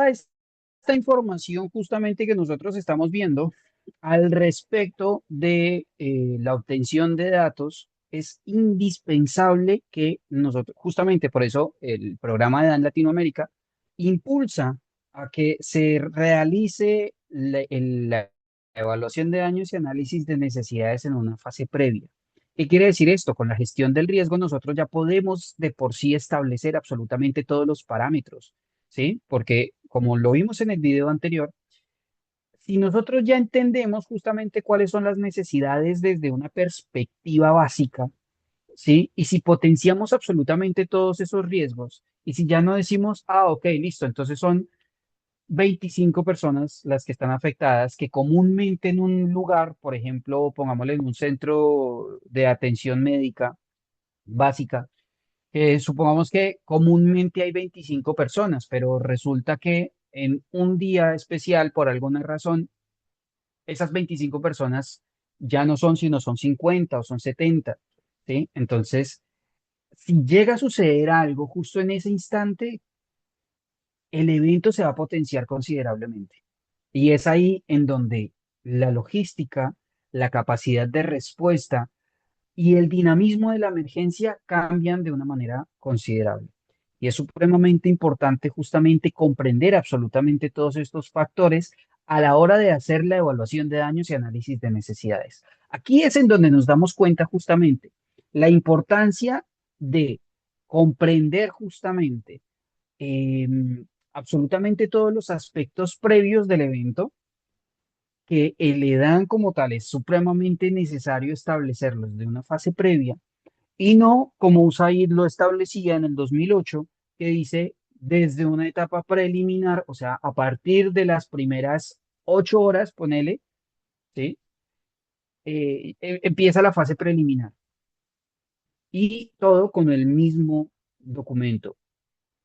toda esta información justamente que nosotros estamos viendo al respecto de la obtención de datos, es indispensable que nosotros, justamente por eso el programa de DAN Latinoamérica impulsa a que se realice la evaluación de daños y análisis de necesidades en una fase previa. ¿Qué quiere decir esto? Con la gestión del riesgo nosotros ya podemos de por sí establecer absolutamente todos los parámetros, ¿sí? Porque como lo vimos en el video anterior, si nosotros ya entendemos justamente cuáles son las necesidades desde una perspectiva básica, ¿sí? Y si potenciamos absolutamente todos esos riesgos, y si ya no decimos, ah, ok, listo, entonces son 25 personas las que están afectadas, que comúnmente en un lugar, por ejemplo, pongámosle en un centro de atención médica básica, supongamos que comúnmente hay 25 personas, pero resulta que en un día especial, por alguna razón, esas 25 personas ya no son, sino son 50 o son 70, ¿sí? Entonces, si llega a suceder algo justo en ese instante, el evento se va a potenciar considerablemente. Y es ahí en donde la logística, la capacidad de respuesta y el dinamismo de la emergencia cambian de una manera considerable. Y es supremamente importante justamente comprender absolutamente todos estos factores a la hora de hacer la evaluación de daños y análisis de necesidades. Aquí es en donde nos damos cuenta justamente la importancia de comprender justamente eh, absolutamente todos los aspectos previos del evento que le dan como tal, es supremamente necesario establecerlos de una fase previa y no como USAID lo establecía en el 2008, que dice desde una etapa preliminar, o sea, a partir de las primeras 8 horas, ponele, ¿sí? Empieza la fase preliminar y todo con el mismo documento,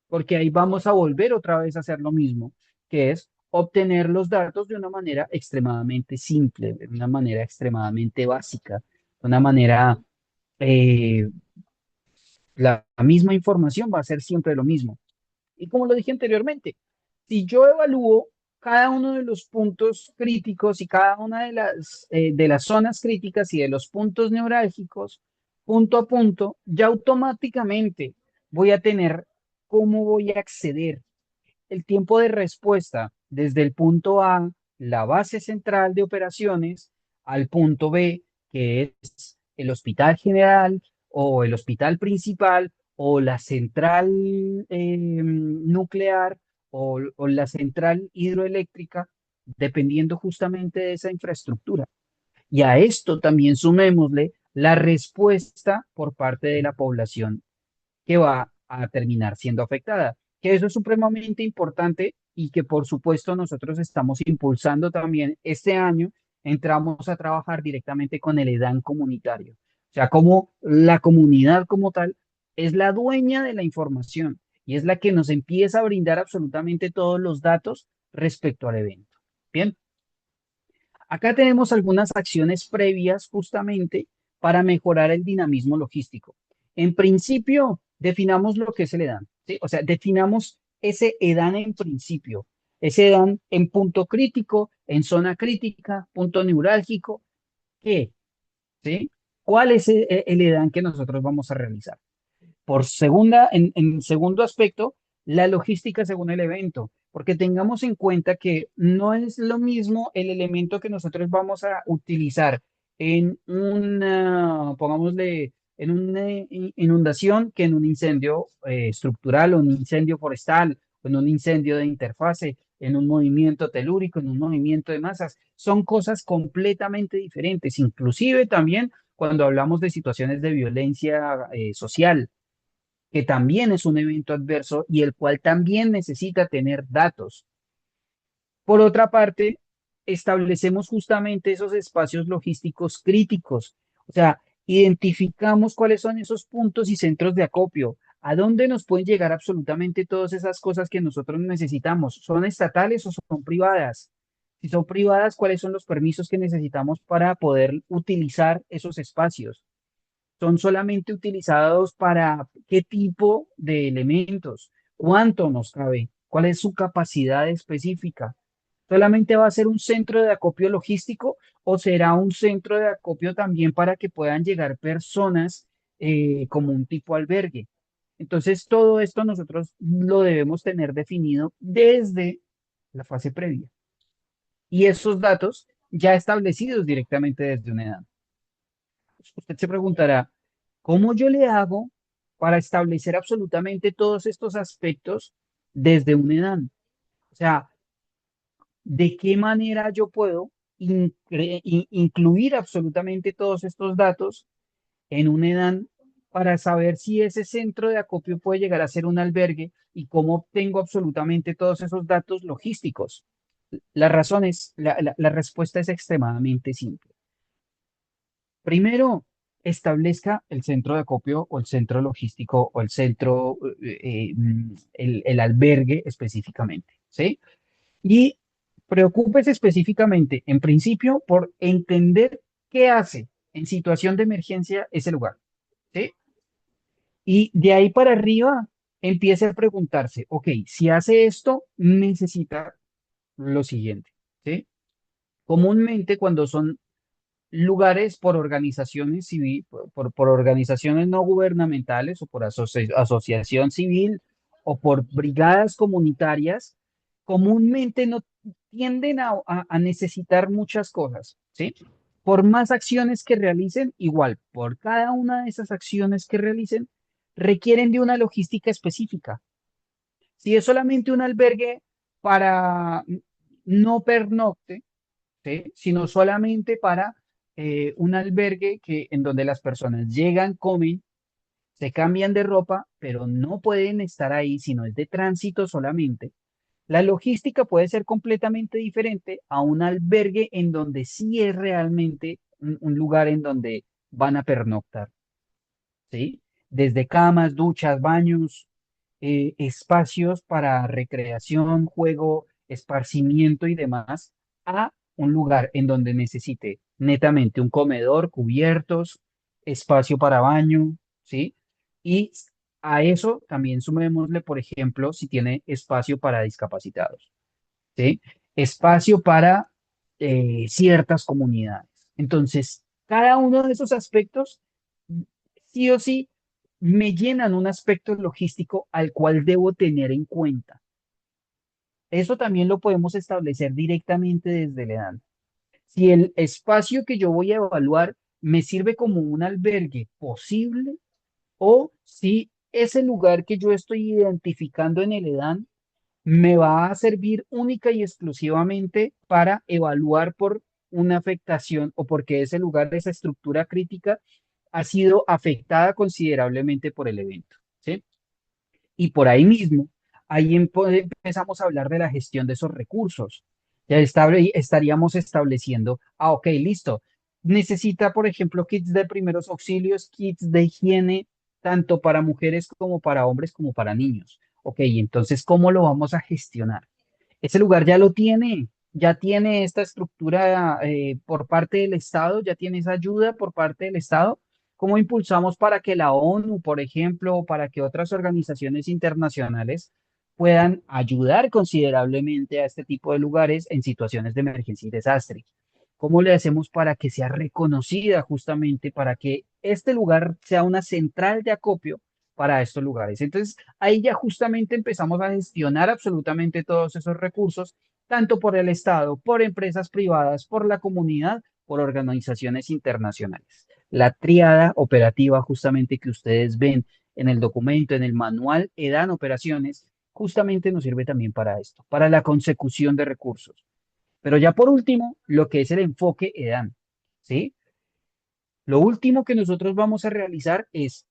porque ahí vamos a volver otra vez a hacer lo mismo, que es obtener los datos de una manera extremadamente simple, de una manera extremadamente básica, de una manera, eh, la misma información va a ser siempre lo mismo. Y como lo dije anteriormente, si yo evalúo cada uno de los puntos críticos y cada una de las zonas críticas y de los puntos neurálgicos, punto a punto, ya automáticamente voy a tener cómo voy a acceder el tiempo de respuesta desde el punto A, la base central de operaciones, al punto B, que es el hospital general o el hospital principal o la central nuclear o la central hidroeléctrica, dependiendo justamente de esa infraestructura. Y a esto también sumémosle la respuesta por parte de la población que va a terminar siendo afectada. Que eso es supremamente importante y que por supuesto nosotros estamos impulsando también este año, entramos a trabajar directamente con el EDAN comunitario. O sea, como la comunidad como tal es la dueña de la información y es la que nos empieza a brindar absolutamente todos los datos respecto al evento. Bien, acá tenemos algunas acciones previas justamente para mejorar el dinamismo logístico. En principio, definamos lo que es el EDAN, ¿sí? O sea, definamos ese EDAN en principio, ese EDAN en punto crítico, en zona crítica, punto neurálgico, ¿qué? ¿Sí? ¿Cuál es el EDAN que nosotros vamos a realizar? En segundo aspecto, la logística según el evento, porque tengamos en cuenta que no es lo mismo el elemento que nosotros vamos a utilizar en una, pongámosle, en una inundación que en un incendio estructural o un incendio forestal o en un incendio de interfase, en un movimiento telúrico, en un movimiento de masas. Son cosas completamente diferentes, inclusive también cuando hablamos de situaciones de violencia social, que también es un evento adverso y el cual también necesita tener datos. Por otra parte, establecemos justamente esos espacios logísticos críticos, o sea, identificamos cuáles son esos puntos y centros de acopio, a dónde nos pueden llegar absolutamente todas esas cosas que nosotros necesitamos. ¿Son estatales o son privadas? Si son privadas, ¿cuáles son los permisos que necesitamos para poder utilizar esos espacios? ¿Son solamente utilizados para qué tipo de elementos? ¿Cuánto nos cabe? ¿Cuál es su capacidad específica? ¿Solamente va a ser un centro de acopio logístico o será un centro de acopio también para que puedan llegar personas como un tipo albergue? Entonces, todo esto nosotros lo debemos tener definido desde la fase previa y esos datos ya establecidos directamente desde una edad. Usted se preguntará, ¿cómo yo le hago para establecer absolutamente todos estos aspectos desde una edad? O sea, ¿de qué manera yo puedo incluir absolutamente todos estos datos en un EDAN para saber si ese centro de acopio puede llegar a ser un albergue y cómo obtengo absolutamente todos esos datos logísticos? La razón es, la respuesta es extremadamente simple. Primero, establezca el centro de acopio o el centro logístico o el centro, el albergue específicamente, ¿sí? Y preocúpese específicamente, en principio, por entender qué hace en situación de emergencia ese lugar, ¿sí? Y de ahí para arriba, empiece a preguntarse, ok, si hace esto, necesita lo siguiente, ¿sí? Comúnmente cuando son lugares por organizaciones civil, por organizaciones no gubernamentales o por asociación civil o por brigadas comunitarias, comúnmente no tienden a necesitar muchas cosas, ¿sí? Por más acciones que realicen, igual, por cada una de esas acciones que realicen, requieren de una logística específica. Si es solamente un albergue para no pernocte, ¿sí? Sino solamente para un albergue en donde las personas llegan, comen, se cambian de ropa, pero no pueden estar ahí, sino es de tránsito solamente. La logística puede ser completamente diferente a un albergue en donde sí es realmente un lugar en donde van a pernoctar, ¿sí? Desde camas, duchas, baños, espacios para recreación, juego, esparcimiento y demás, a un lugar en donde necesite netamente un comedor, cubiertos, espacio para baño, ¿sí? Y a eso también sumémosle, por ejemplo, si tiene espacio para discapacitados, ¿sí? Espacio para ciertas comunidades. Entonces, cada uno de esos aspectos, sí o sí, me llenan un aspecto logístico al cual debo tener en cuenta. Eso también lo podemos establecer directamente desde el EDAN. Si el espacio que yo voy a evaluar me sirve como un albergue posible o si ese lugar que yo estoy identificando en el EDAN me va a servir única y exclusivamente para evaluar por una afectación o porque ese lugar, esa estructura crítica, ha sido afectada considerablemente por el evento, ¿sí? Y por ahí mismo, empezamos a hablar de la gestión de esos recursos. Ya estaríamos estableciendo, ok, listo. Necesita, por ejemplo, kits de primeros auxilios, kits de higiene, tanto para mujeres como para hombres como para niños. Ok, entonces, ¿cómo lo vamos a gestionar? Ese lugar ya tiene esta estructura por parte del Estado, ya tiene esa ayuda por parte del Estado. ¿Cómo impulsamos para que la ONU, por ejemplo, o para que otras organizaciones internacionales puedan ayudar considerablemente a este tipo de lugares en situaciones de emergencia y desastre? ¿Cómo le hacemos para que sea reconocida justamente, para que este lugar sea una central de acopio para estos lugares? Entonces, ahí ya justamente empezamos a gestionar absolutamente todos esos recursos, tanto por el Estado, por empresas privadas, por la comunidad, por organizaciones internacionales. La triada operativa justamente que ustedes ven en el documento, en el manual EDAN Operaciones, justamente nos sirve también para esto, para la consecución de recursos. Pero ya por último, lo que es el enfoque EDAN, ¿sí? Lo último que nosotros vamos a realizar es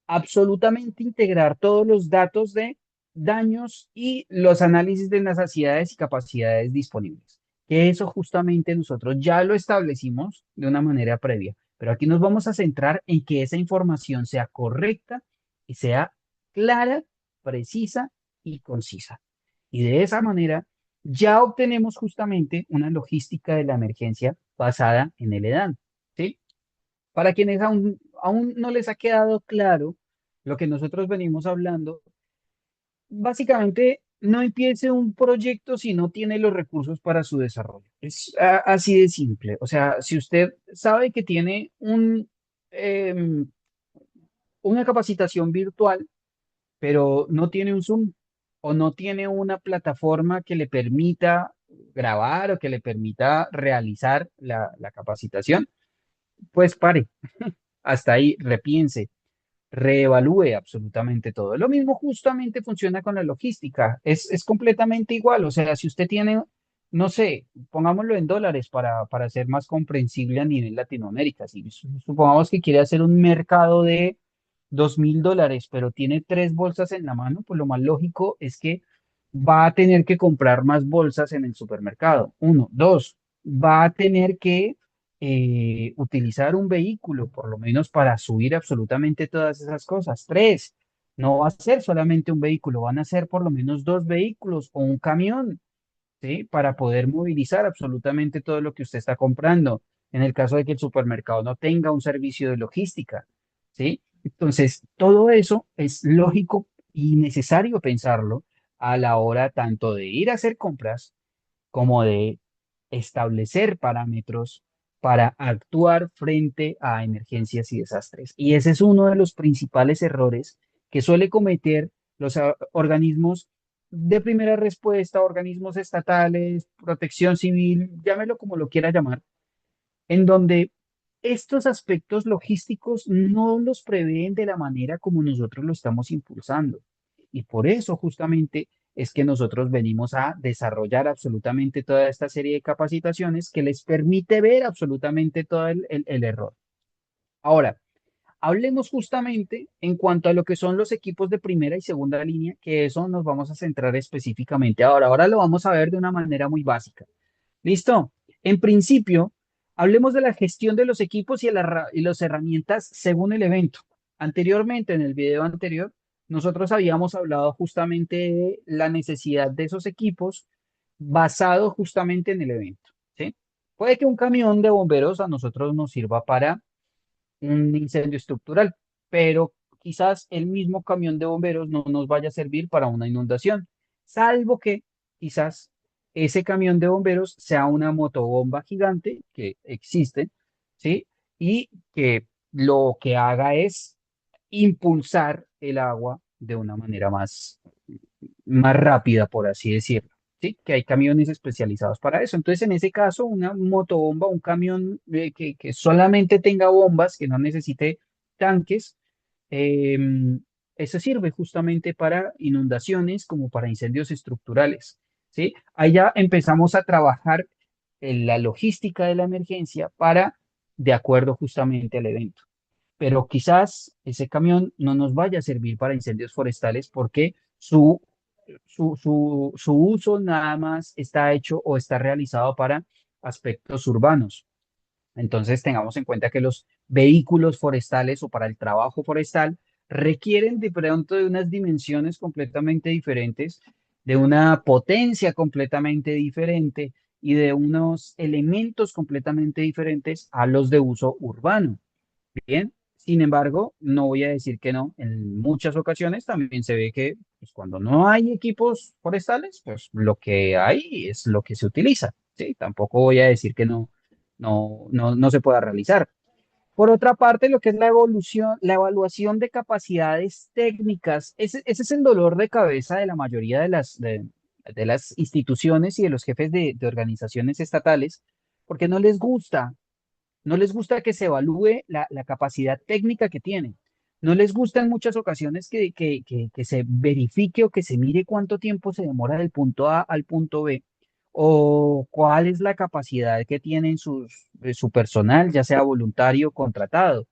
absolutamente integrar todos los datos de daños y los análisis de necesidades y capacidades disponibles. Que eso justamente nosotros ya lo establecimos de una manera previa, pero aquí nos vamos a centrar en que esa información sea correcta y sea clara, precisa y concisa. Y de esa manera ya obtenemos justamente una logística de la emergencia basada en el EDAN, ¿sí? Para quienes aún no les ha quedado claro lo que nosotros venimos hablando, básicamente no empiece un proyecto si no tiene los recursos para su desarrollo. Es así de simple. O sea, si usted sabe que tiene em, una capacitación virtual, pero no tiene un Zoom o no tiene una plataforma que le permita grabar o que le permita realizar la capacitación, pues pare, hasta ahí, repiense, reevalúe absolutamente todo. Lo mismo justamente funciona con la logística, es completamente igual. O sea, si usted tiene, no sé, pongámoslo en dólares para ser más comprensible a nivel Latinoamérica. Si supongamos que quiere hacer un mercado de $2.000, pero tiene tres bolsas en la mano, pues lo más lógico es que va a tener que comprar más bolsas en el supermercado. Uno, dos, va a tener que utilizar un vehículo, por lo menos para subir absolutamente todas esas cosas. Tres, no va a ser solamente un vehículo, van a ser por lo menos dos vehículos o un camión, ¿sí? Para poder movilizar absolutamente todo lo que usted está comprando, en el caso de que el supermercado no tenga un servicio de logística, ¿sí? Entonces, todo eso es lógico y necesario pensarlo a la hora tanto de ir a hacer compras como de establecer parámetros para actuar frente a emergencias y desastres. Y ese es uno de los principales errores que suele cometer los organismos de primera respuesta, organismos estatales, protección civil, llámelo como lo quiera llamar, en donde estos aspectos logísticos no los prevén de la manera como nosotros lo estamos impulsando. Y por eso justamente es que nosotros venimos a desarrollar absolutamente toda esta serie de capacitaciones que les permite ver absolutamente todo el error. Ahora, hablemos justamente en cuanto a lo que son los equipos de primera y segunda línea, que eso nos vamos a centrar específicamente ahora. Ahora lo vamos a ver de una manera muy básica. ¿Listo? En principio, hablemos de la gestión de los equipos y las herramientas según el evento. Anteriormente, en el video anterior, nosotros habíamos hablado justamente de la necesidad de esos equipos basado justamente en el evento, ¿sí? Puede que un camión de bomberos a nosotros nos sirva para un incendio estructural, pero quizás el mismo camión de bomberos no nos vaya a servir para una inundación, salvo que quizás ese camión de bomberos sea una motobomba gigante que existe, ¿sí? Y que lo que haga es impulsar el agua de una manera más rápida, por así decirlo. Sí, que hay camiones especializados para eso. Entonces, en ese caso, una motobomba, un camión que solamente tenga bombas, que no necesite tanques, eh, eso sirve justamente para inundaciones como para incendios estructurales. ¿Sí? Ahí ya empezamos a trabajar en la logística de la emergencia para, de acuerdo justamente al evento, pero quizás ese camión no nos vaya a servir para incendios forestales porque su uso nada más está hecho o está realizado para aspectos urbanos. Entonces tengamos en cuenta que los vehículos forestales o para el trabajo forestal requieren de pronto de unas dimensiones completamente diferentes, de una potencia completamente diferente y de unos elementos completamente diferentes a los de uso urbano. Bien, sin embargo, no voy a decir que no. En muchas ocasiones también se ve que pues, cuando no hay equipos forestales, pues lo que hay es lo que se utiliza. Sí, tampoco voy a decir que no se pueda realizar. Por otra parte, lo que es la evolución, la evaluación de capacidades técnicas, ese es el dolor de cabeza de la mayoría de las instituciones y de los jefes de organizaciones estatales, porque no les gusta que se evalúe la capacidad técnica que tienen. No les gusta en muchas ocasiones que se verifique o que se mire cuánto tiempo se demora del punto A al punto B o cuál es la capacidad que tienen su personal, ya sea voluntario o contratado.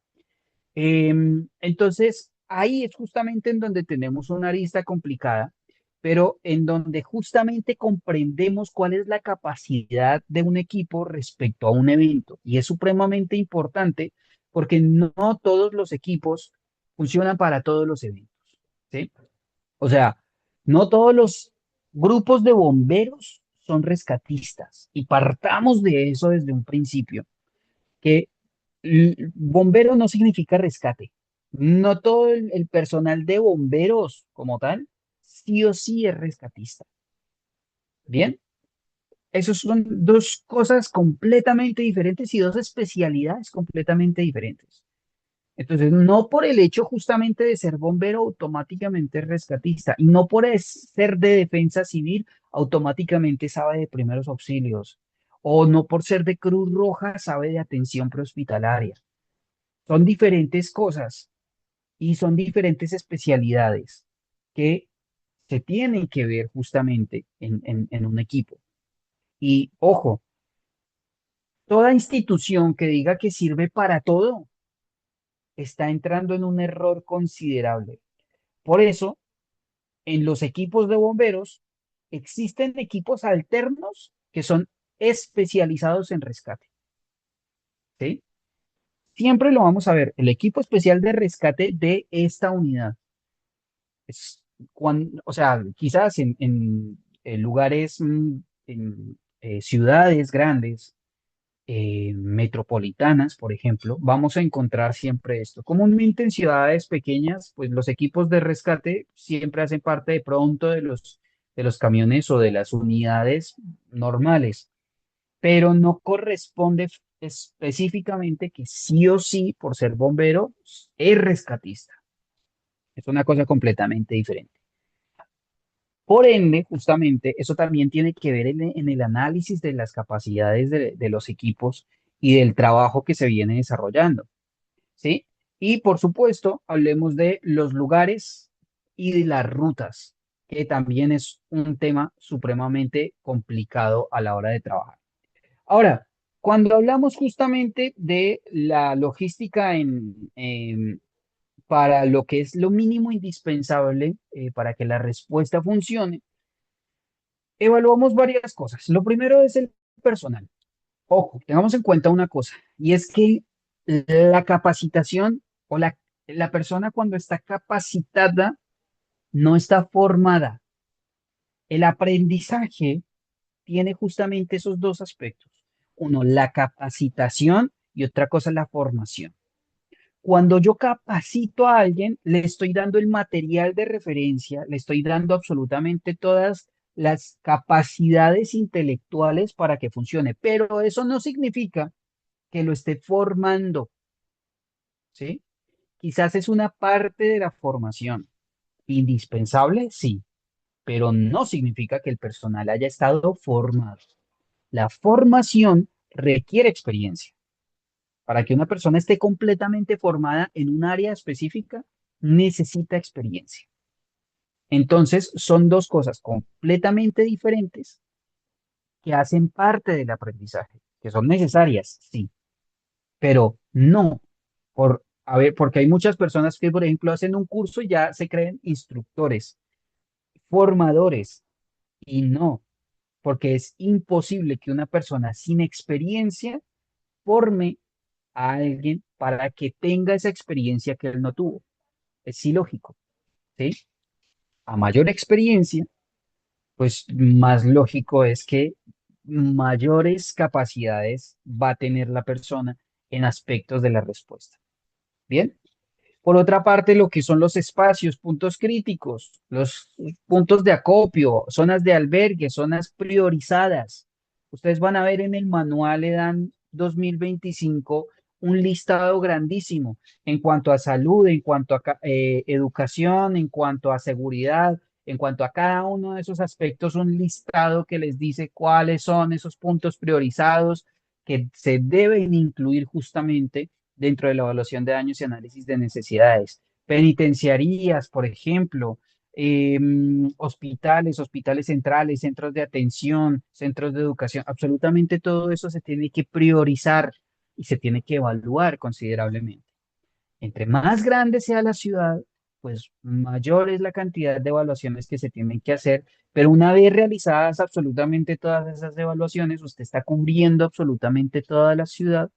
Entonces, ahí es justamente en donde tenemos una arista complicada, pero en donde justamente comprendemos cuál es la capacidad de un equipo respecto a un evento. Y es supremamente importante porque no todos los equipos funcionan para todos los eventos, ¿sí? O sea, no todos los grupos de bomberos son rescatistas. Y partamos de eso desde un principio, que bombero no significa rescate. No todo el personal de bomberos como tal sí o sí es rescatista. Bien, esos son dos cosas completamente diferentes y dos especialidades completamente diferentes. Entonces, no por el hecho justamente de ser bombero automáticamente es rescatista y no por ser de defensa civil automáticamente sabe de primeros auxilios o no por ser de Cruz Roja sabe de atención prehospitalaria. Son diferentes cosas y son diferentes especialidades que se tienen que ver justamente en un equipo. Y ojo, toda institución que diga que sirve para todo está entrando en un error considerable. Por eso, en los equipos de bomberos existen equipos alternos que son especializados en rescate, ¿sí? Siempre lo vamos a ver, el equipo especial de rescate de esta unidad. O sea, quizás en lugares, en ciudades grandes, metropolitanas, por ejemplo, vamos a encontrar siempre esto. Comúnmente en ciudades pequeñas, pues los equipos de rescate siempre hacen parte de pronto de los camiones o de las unidades normales, pero no corresponde específicamente que sí o sí, por ser bombero, es rescatista. Es una cosa completamente diferente. Por ende, justamente, eso también tiene que ver en el análisis de las capacidades de los equipos y del trabajo que se viene desarrollando, ¿sí? Y por supuesto, hablemos de los lugares y de las rutas, que también es un tema supremamente complicado a la hora de trabajar. Ahora, cuando hablamos justamente de la logística para lo que es lo mínimo indispensable para que la respuesta funcione, evaluamos varias cosas. Lo primero es el personal. Ojo, tengamos en cuenta una cosa, y es que la capacitación o la persona cuando está capacitada no está formada. El aprendizaje tiene justamente esos dos aspectos. Uno, la capacitación y otra cosa, la formación. Cuando yo capacito a alguien, le estoy dando el material de referencia, le estoy dando absolutamente todas las capacidades intelectuales para que funcione, pero eso no significa que lo esté formando, ¿sí? Quizás es una parte de la formación, indispensable, sí, pero no significa que el personal haya estado formado. La formación requiere experiencia. Para que una persona esté completamente formada en un área específica, necesita experiencia. Entonces, son dos cosas completamente diferentes que hacen parte del aprendizaje, que son necesarias, sí, pero no porque hay muchas personas que, por ejemplo, hacen un curso y ya se creen instructores, formadores, y no, porque es imposible que una persona sin experiencia forme a alguien para que tenga esa experiencia que él no tuvo. Es ilógico, ¿sí? A mayor experiencia, pues más lógico es que mayores capacidades va a tener la persona en aspectos de la respuesta. Bien. Por otra parte, lo que son los espacios, puntos críticos, los puntos de acopio, zonas de albergue, zonas priorizadas. Ustedes van a ver en el manual EDAN 2025 un listado grandísimo en cuanto a salud, en cuanto a educación, en cuanto a seguridad, en cuanto a cada uno de esos aspectos, un listado que les dice cuáles son esos puntos priorizados que se deben incluir justamente dentro de la evaluación de daños y análisis de necesidades. Penitenciarías, por ejemplo, hospitales, hospitales centrales, centros de atención, centros de educación, absolutamente todo eso se tiene que priorizar y se tiene que evaluar considerablemente. Entre más grande sea la ciudad, pues mayor es la cantidad de evaluaciones que se tienen que hacer, pero una vez realizadas absolutamente todas esas evaluaciones, usted está cubriendo absolutamente toda la ciudad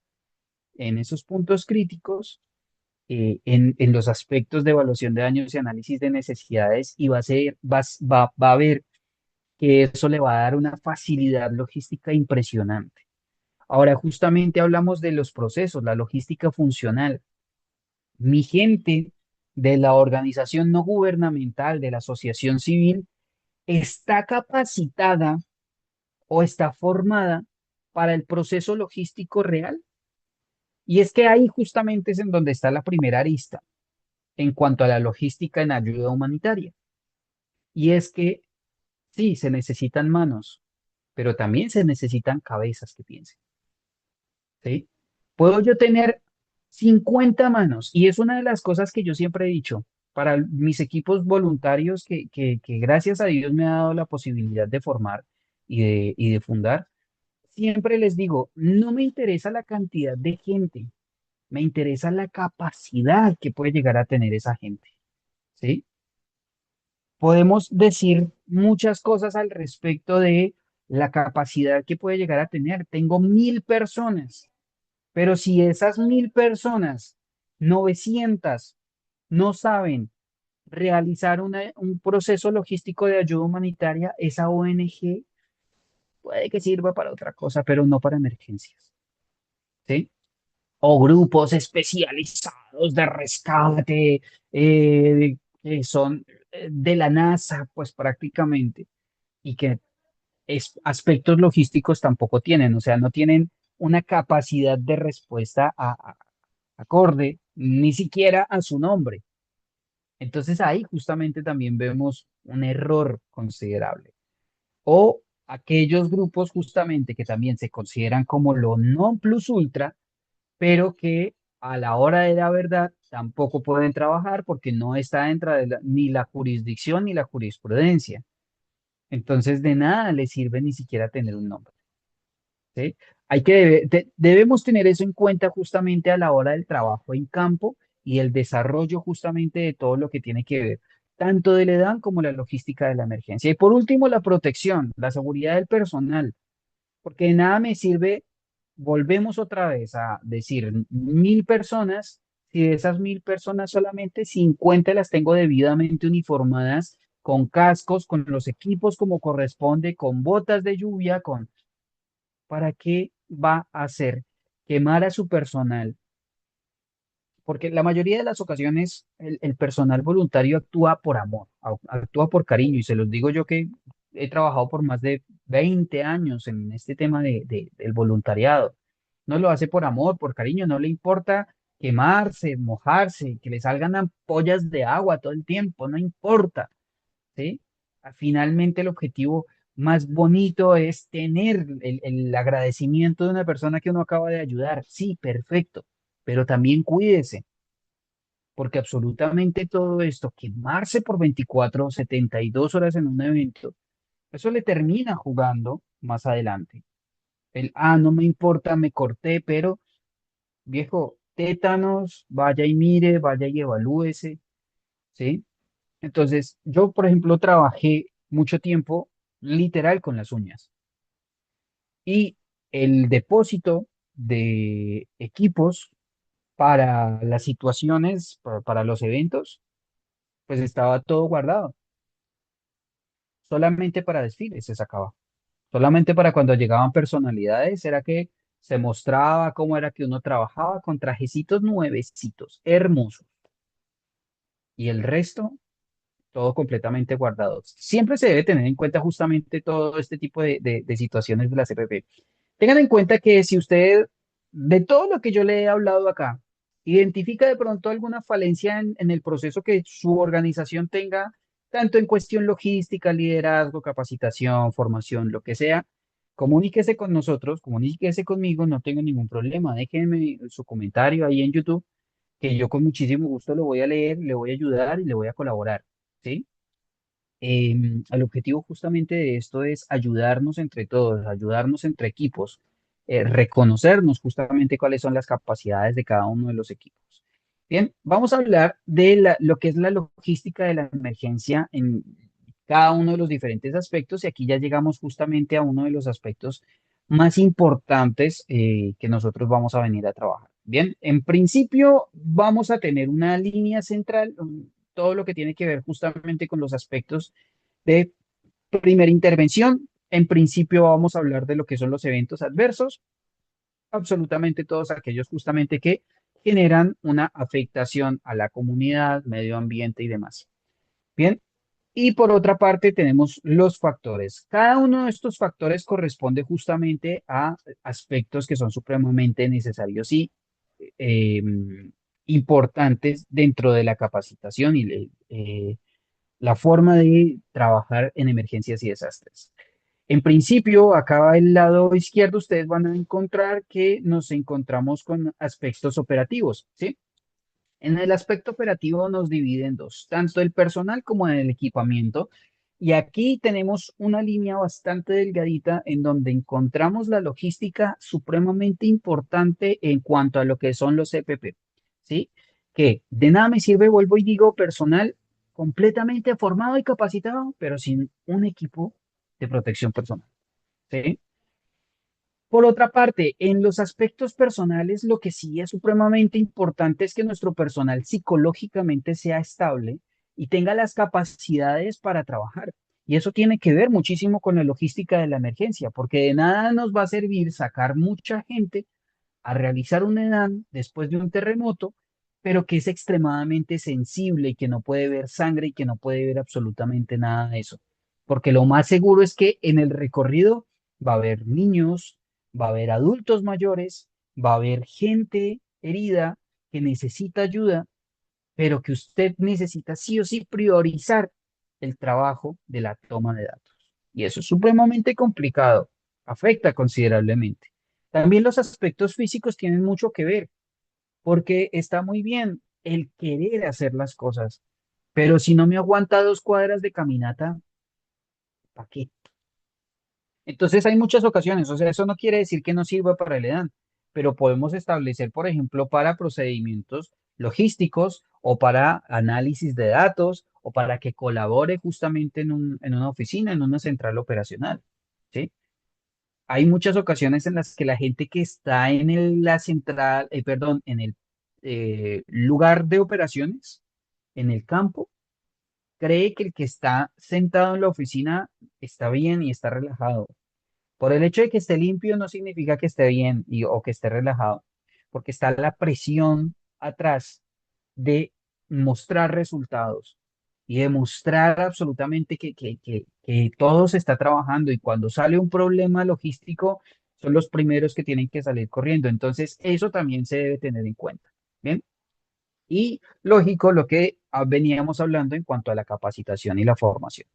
en esos puntos críticos, en los aspectos de evaluación de daños y análisis de necesidades y va a ver que eso le va a dar una facilidad logística impresionante. Ahora, justamente hablamos de los procesos, la logística funcional. Mi gente de la organización no gubernamental, de la asociación civil, está capacitada o está formada para el proceso logístico real? Y es que ahí justamente es en donde está la primera arista en cuanto a la logística en ayuda humanitaria. Y es que sí, se necesitan manos, pero también se necesitan cabezas que piensen, ¿sí? Puedo yo tener 50 manos y es una de las cosas que yo siempre he dicho para mis equipos voluntarios que gracias a Dios me ha dado la posibilidad de formar y de fundar. Siempre les digo, no me interesa la cantidad de gente, me interesa la capacidad que puede llegar a tener esa gente, ¿sí? Podemos decir muchas cosas al respecto de la capacidad que puede llegar a tener. Tengo 1.000 personas, pero si esas 1.000 personas, 900, no saben realizar un proceso logístico de ayuda humanitaria, esa ONG puede que sirva para otra cosa, pero no para emergencias, ¿sí? O grupos especializados de rescate, que son de la NASA, pues prácticamente, y que aspectos logísticos tampoco tienen, o sea, no tienen una capacidad de respuesta acorde, ni siquiera a su nombre. Entonces ahí justamente también vemos un error considerable. O aquellos grupos justamente que también se consideran como lo non plus ultra, pero que a la hora de la verdad tampoco pueden trabajar porque no está dentro de ni la jurisdicción ni la jurisprudencia. Entonces de nada les sirve ni siquiera tener un nombre, ¿sí? Debemos tener eso en cuenta justamente a la hora del trabajo en campo y el desarrollo justamente de todo lo que tiene que ver, tanto del EDAN como la logística de la emergencia. Y por último, la protección, la seguridad del personal, porque de nada me sirve, volvemos otra vez a decir 1.000 personas, si de esas 1.000 personas solamente 50 las tengo debidamente uniformadas, con cascos, con los equipos como corresponde, con botas de lluvia, ¿para qué va a hacer quemar a su personal? Porque la mayoría de las ocasiones el personal voluntario actúa por amor, actúa por cariño, y se los digo yo que he trabajado por más de 20 años en este tema del voluntariado. No lo hace por amor, por cariño, no le importa quemarse, mojarse, que le salgan ampollas de agua todo el tiempo, no importa, ¿sí? Finalmente el objetivo más bonito es tener el agradecimiento de una persona que uno acaba de ayudar. Sí, perfecto, pero también cuídese, porque absolutamente todo esto, quemarse por 24 o 72 horas en un evento, eso le termina jugando más adelante. No me importa, me corté, pero viejo, tétanos, vaya y mire, vaya y evalúese, ¿sí? Entonces, yo, por ejemplo, trabajé mucho tiempo literal con las uñas y el depósito de equipos para las situaciones, para los eventos, pues estaba todo guardado. Solamente para desfiles se sacaba. Solamente para cuando llegaban personalidades era que se mostraba cómo era que uno trabajaba con trajecitos nuevecitos, hermosos. Y el resto todo completamente guardado. Siempre se debe tener en cuenta justamente todo este tipo de situaciones de la CPP. Tengan en cuenta que si usted, de todo lo que yo le he hablado acá, identifica de pronto alguna falencia en el proceso que su organización tenga, tanto en cuestión logística, liderazgo, capacitación, formación, lo que sea, comuníquese con nosotros, comuníquese conmigo, no tengo ningún problema. Déjenme su comentario ahí en YouTube, que yo con muchísimo gusto lo voy a leer, le voy a ayudar y le voy a colaborar. ¿Sí? El objetivo justamente de esto es ayudarnos entre todos, ayudarnos entre equipos, reconocernos justamente cuáles son las capacidades de cada uno de los equipos. Bien, vamos a hablar de lo que es la logística de la emergencia en cada uno de los diferentes aspectos y aquí ya llegamos justamente a uno de los aspectos más importantes que nosotros vamos a venir a trabajar. Bien, en principio vamos a tener una línea central, todo lo que tiene que ver justamente con los aspectos de primera intervención. En principio vamos a hablar de lo que son los eventos adversos, absolutamente todos aquellos justamente que generan una afectación a la comunidad, medio ambiente y demás. Bien, y por otra parte tenemos los factores. Cada uno de estos factores corresponde justamente a aspectos que son supremamente necesarios y eh, importantes dentro de la capacitación y la forma de trabajar en emergencias y desastres. En principio, acá al lado izquierdo, ustedes van a encontrar que nos encontramos con aspectos operativos, ¿sí? En el aspecto operativo nos divide en dos, tanto el personal como el equipamiento. Y aquí tenemos una línea bastante delgadita en donde encontramos la logística supremamente importante en cuanto a lo que son los EPP, ¿sí? Que de nada me sirve, vuelvo y digo, personal completamente formado y capacitado, pero sin un equipo de protección personal, ¿sí? Por otra parte, en los aspectos personales, lo que sí es supremamente importante es que nuestro personal psicológicamente sea estable y tenga las capacidades para trabajar. Y eso tiene que ver muchísimo con la logística de la emergencia, porque de nada nos va a servir sacar mucha gente a realizar un EDAN después de un terremoto, pero que es extremadamente sensible y que no puede ver sangre y que no puede ver absolutamente nada de eso. Porque lo más seguro es que en el recorrido va a haber niños, va a haber adultos mayores, va a haber gente herida que necesita ayuda, pero que usted necesita sí o sí priorizar el trabajo de la toma de datos. Y eso es supremamente complicado, afecta considerablemente. También los aspectos físicos tienen mucho que ver, porque está muy bien el querer hacer las cosas, pero si no me aguanta 2 cuadras de caminata, ¿para qué? Entonces hay muchas ocasiones, o sea, eso no quiere decir que no sirva para el EDAN, pero podemos establecer, por ejemplo, para procedimientos logísticos o para análisis de datos o para que colabore justamente en una oficina, en una central operacional, ¿sí? Hay muchas ocasiones en las que la gente que está en la central, perdón, en el lugar de operaciones, en el campo, cree que el que está sentado en la oficina está bien y está relajado. Por el hecho de que esté limpio no significa que esté bien o que esté relajado, porque está la presión atrás de mostrar resultados y demostrar absolutamente que todo se está trabajando y cuando sale un problema logístico son los primeros que tienen que salir corriendo. Entonces, eso también se debe tener en cuenta. Bien. Y lógico, lo que veníamos hablando en cuanto a la capacitación y la formación.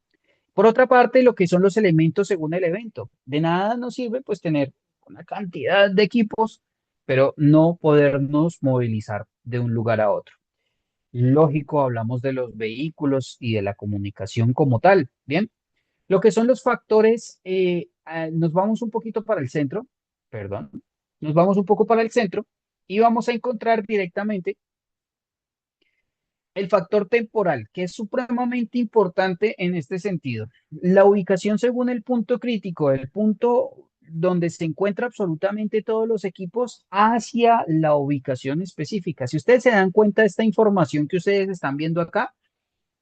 Por otra parte, lo que son los elementos según el evento. De nada nos sirve pues tener una cantidad de equipos, pero no podernos movilizar de un lugar a otro. Lógico, hablamos de los vehículos y de la comunicación como tal. Bien, lo que son los factores, nos vamos un poquito para el centro, perdón, nos vamos un poco para el centro y vamos a encontrar directamente el factor temporal, que es supremamente importante en este sentido. La ubicación según el punto crítico, el punto donde se encuentra absolutamente todos los equipos hacia la ubicación específica. Si ustedes se dan cuenta de esta información que ustedes están viendo acá,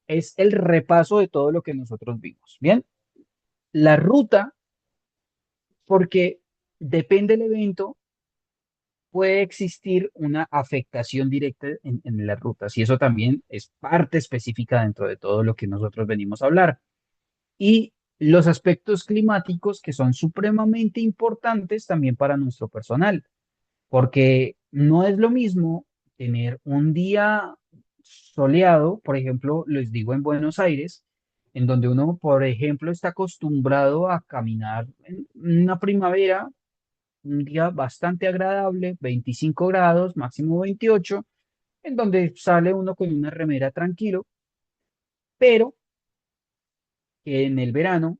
es el repaso de todo lo que nosotros vimos. Bien, la ruta, porque depende del evento, puede existir una afectación directa en las rutas y eso también es parte específica dentro de todo lo que nosotros venimos a hablar. Y los aspectos climáticos que son supremamente importantes también para nuestro personal, porque no es lo mismo tener un día soleado, por ejemplo, les digo en Buenos Aires, en donde uno, por ejemplo, está acostumbrado a caminar en una primavera, un día bastante agradable, 25 grados, máximo 28, en donde sale uno con una remera tranquilo, pero que en el verano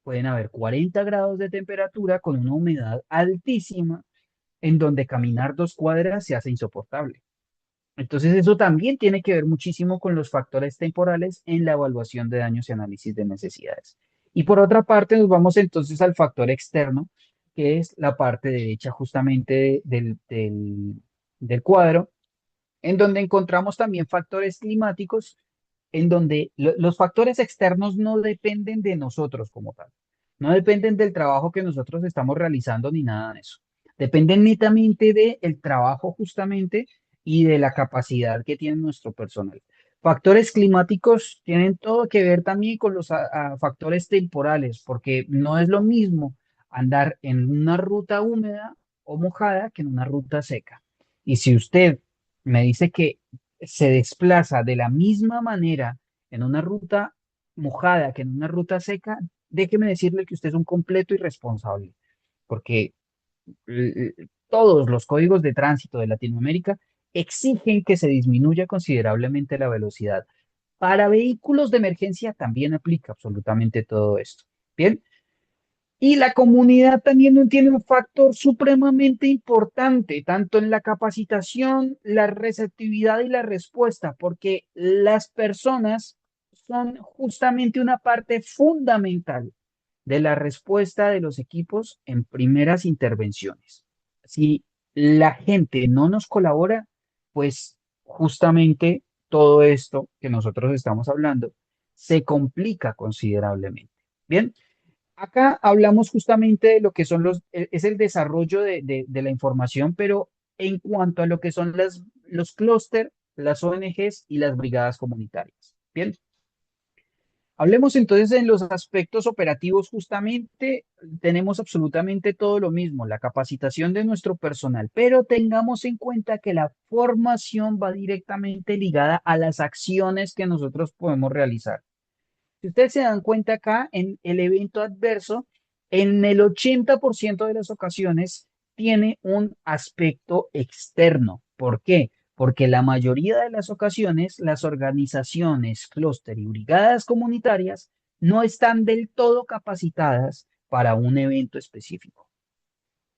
pueden haber 40 grados de temperatura con una humedad altísima, en donde caminar 2 cuadras se hace insoportable. Entonces eso también tiene que ver muchísimo con los factores temporales en la evaluación de daños y análisis de necesidades. Y por otra parte, nos vamos entonces al factor externo, que es la parte derecha justamente del cuadro, en donde encontramos también factores climáticos, en donde los factores externos no dependen de nosotros como tal, no dependen del trabajo que nosotros estamos realizando ni nada de eso. Dependen netamente del trabajo justamente y de la capacidad que tiene nuestro personal. Factores climáticos tienen todo que ver también con los factores temporales, porque no es lo mismo andar en una ruta húmeda o mojada que en una ruta seca. Y si usted me dice que se desplaza de la misma manera en una ruta mojada que en una ruta seca, déjeme decirle que usted es un completo irresponsable, porque todos los códigos de tránsito de Latinoamérica exigen que se disminuya considerablemente la velocidad. Para vehículos de emergencia también aplica absolutamente todo esto. Bien, y la comunidad también tiene un factor supremamente importante, tanto en la capacitación, la receptividad y la respuesta, porque las personas son justamente una parte fundamental de la respuesta de los equipos en primeras intervenciones. Si la gente no nos colabora, pues justamente todo esto que nosotros estamos hablando se complica considerablemente. Bien, acá hablamos justamente de lo que son es el desarrollo de la información, pero en cuanto a lo que son los clústeres, las ONGs y las brigadas comunitarias. Bien, hablemos entonces en los aspectos operativos, justamente tenemos absolutamente todo lo mismo, la capacitación de nuestro personal, pero tengamos en cuenta que la formación va directamente ligada a las acciones que nosotros podemos realizar. Si ustedes se dan cuenta acá, en el evento adverso, en el 80% de las ocasiones tiene un aspecto externo. ¿Por qué? Porque la mayoría de las ocasiones las organizaciones, clúster y brigadas comunitarias no están del todo capacitadas para un evento específico,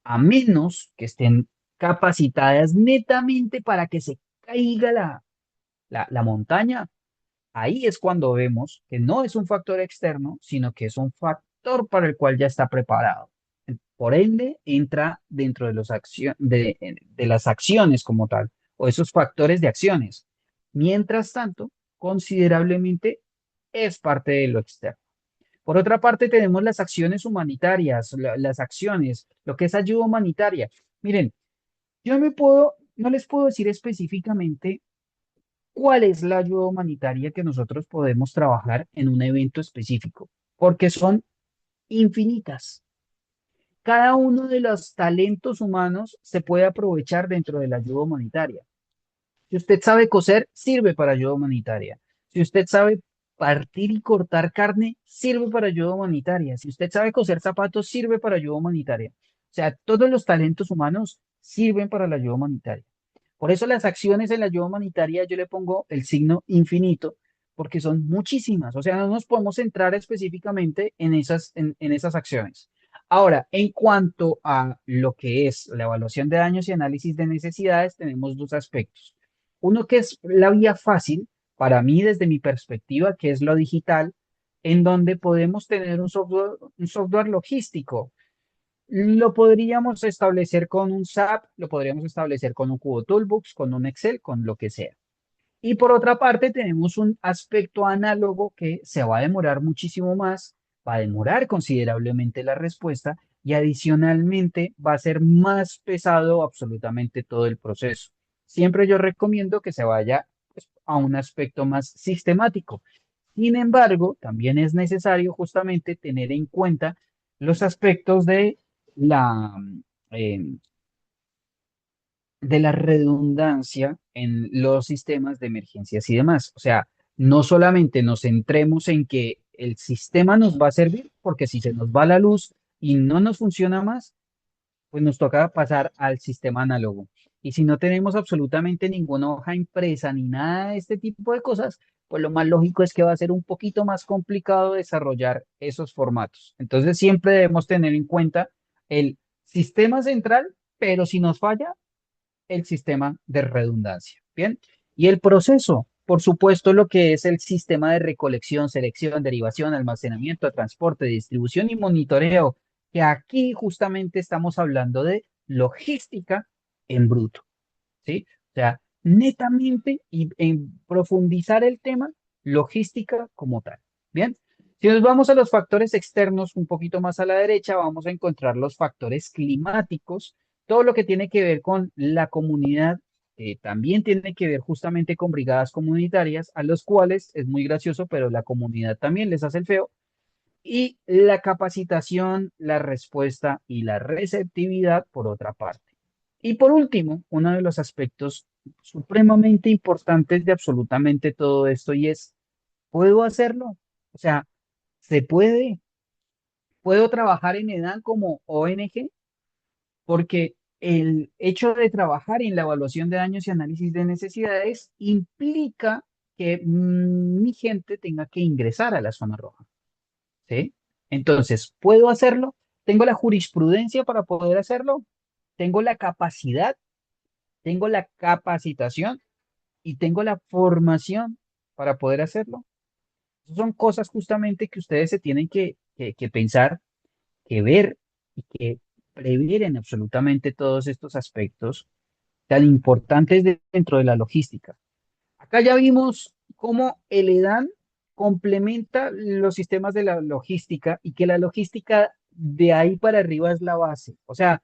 a menos que estén capacitadas netamente para que se caiga la montaña. Ahí es cuando vemos que no es un factor externo, sino que es un factor para el cual ya está preparado. Por ende, entra dentro de, de las acciones como tal, o esos factores de acciones. Mientras tanto, considerablemente es parte de lo externo. Por otra parte, tenemos las acciones humanitarias, las acciones, lo que es ayuda humanitaria. Miren, no les puedo decir específicamente cuál es la ayuda humanitaria que nosotros podemos trabajar en un evento específico, porque son infinitas. Cada uno de los talentos humanos se puede aprovechar dentro de la ayuda humanitaria. Si usted sabe coser, sirve para ayuda humanitaria. Si usted sabe partir y cortar carne, sirve para ayuda humanitaria. Si usted sabe coser zapatos, sirve para ayuda humanitaria. O sea, todos los talentos humanos sirven para la ayuda humanitaria. Por eso las acciones en la ayuda humanitaria yo le pongo el signo infinito, porque son muchísimas. O sea, no nos podemos centrar específicamente en esas acciones. Ahora, en cuanto a lo que es la evaluación de daños y análisis de necesidades, tenemos dos aspectos. Uno que es la vía fácil, para mí desde mi perspectiva, que es lo digital, en donde podemos tener un software logístico. Lo podríamos establecer con un SAP, lo podríamos establecer con un Cubo Toolbox, con un Excel, con lo que sea. Y por otra parte, tenemos un aspecto análogo que se va a demorar muchísimo más, va a demorar considerablemente la respuesta y adicionalmente va a ser más pesado absolutamente todo el proceso. Siempre yo recomiendo que se vaya pues, a un aspecto más sistemático. Sin embargo, también es necesario justamente tener en cuenta los aspectos la, eh, de la redundancia en los sistemas de emergencias y demás. O sea, no solamente nos centremos en que el sistema nos va a servir, porque si se nos va la luz y no nos funciona más, pues nos toca pasar al sistema análogo. Y si no tenemos absolutamente ninguna hoja impresa ni nada de este tipo de cosas, pues lo más lógico es que va a ser un poquito más complicado desarrollar esos formatos. Entonces siempre debemos tener en cuenta el sistema central, pero si nos falla, el sistema de redundancia. Bien, y el proceso, por supuesto, lo que es el sistema de recolección, selección, derivación, almacenamiento, transporte, distribución y monitoreo, que aquí justamente estamos hablando de logística en bruto, ¿sí? O sea, netamente y en profundizar el tema, logística como tal. Bien, si nos vamos a los factores externos un poquito más a la derecha, vamos a encontrar los factores climáticos, todo lo que tiene que ver con la comunidad también tiene que ver justamente con brigadas comunitarias, a los cuales es muy gracioso, pero la comunidad también les hace el feo. Y la capacitación, la respuesta y la receptividad por otra parte. Y por último, uno de los aspectos supremamente importantes de absolutamente todo esto y es, ¿puedo hacerlo? O sea, ¿se puede? ¿Puedo trabajar en EDAN como ONG? Porque el hecho de trabajar en la evaluación de daños y análisis de necesidades implica que mi gente tenga que ingresar a la zona roja, ¿sí? Entonces, ¿puedo hacerlo? ¿Tengo la jurisprudencia para poder hacerlo? ¿Tengo la capacidad? ¿Tengo la capacitación? ¿Y tengo la formación para poder hacerlo? Son cosas justamente que ustedes se tienen que pensar, que ver y que prever en absolutamente todos estos aspectos tan importantes dentro de la logística. Acá ya vimos cómo el EDAN complementa los sistemas de la logística y que la logística de ahí para arriba es la base. O sea,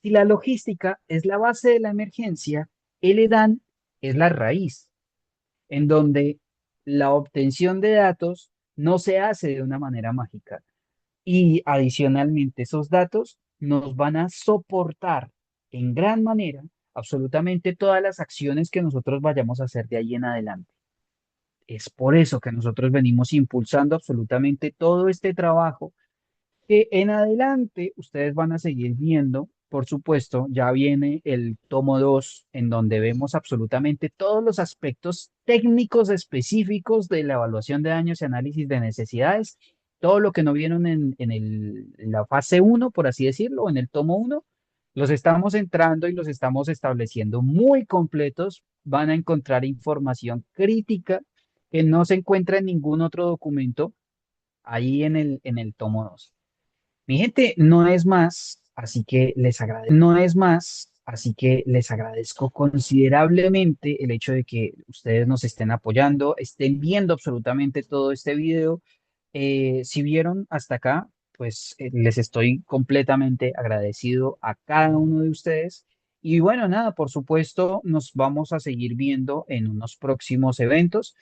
si la logística es la base de la emergencia, el EDAN es la raíz, en donde la obtención de datos no se hace de una manera mágica. Y adicionalmente, esos datos nos van a soportar en gran manera absolutamente todas las acciones que nosotros vayamos a hacer de ahí en adelante. Es por eso que nosotros venimos impulsando absolutamente todo este trabajo que en adelante ustedes van a seguir viendo. Por supuesto, ya viene el tomo 2 en donde vemos absolutamente todos los aspectos técnicos específicos de la evaluación de daños y análisis de necesidades, todo lo que no vieron en la fase uno, por así decirlo, o en el tomo uno, los estamos entrando y los estamos estableciendo muy completos. Van a encontrar información crítica que no se encuentra en ningún otro documento ahí en el tomo 2. Mi gente, no es más, así que les agradezco, no es más, así que les agradezco considerablemente el hecho de que ustedes nos estén apoyando, estén viendo absolutamente todo este video. Si vieron hasta acá, pues les estoy completamente agradecido a cada uno de ustedes. Y bueno, nada, por supuesto, nos vamos a seguir viendo en unos próximos eventos.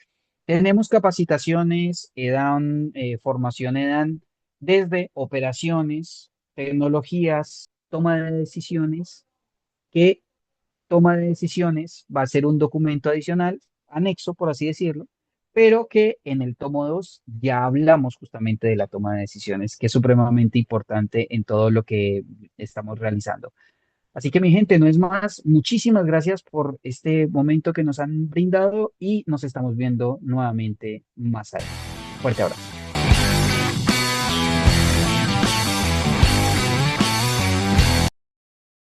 Tenemos capacitaciones, EDAN, formación EDAN desde operaciones, tecnologías, toma de decisiones, que toma de decisiones va a ser un documento adicional, anexo, por así decirlo, pero que en el tomo 2 ya hablamos justamente de la toma de decisiones, que es supremamente importante en todo lo que estamos realizando. Así que mi gente, no es más, muchísimas gracias por este momento que nos han brindado y nos estamos viendo nuevamente más adelante. Fuerte abrazo.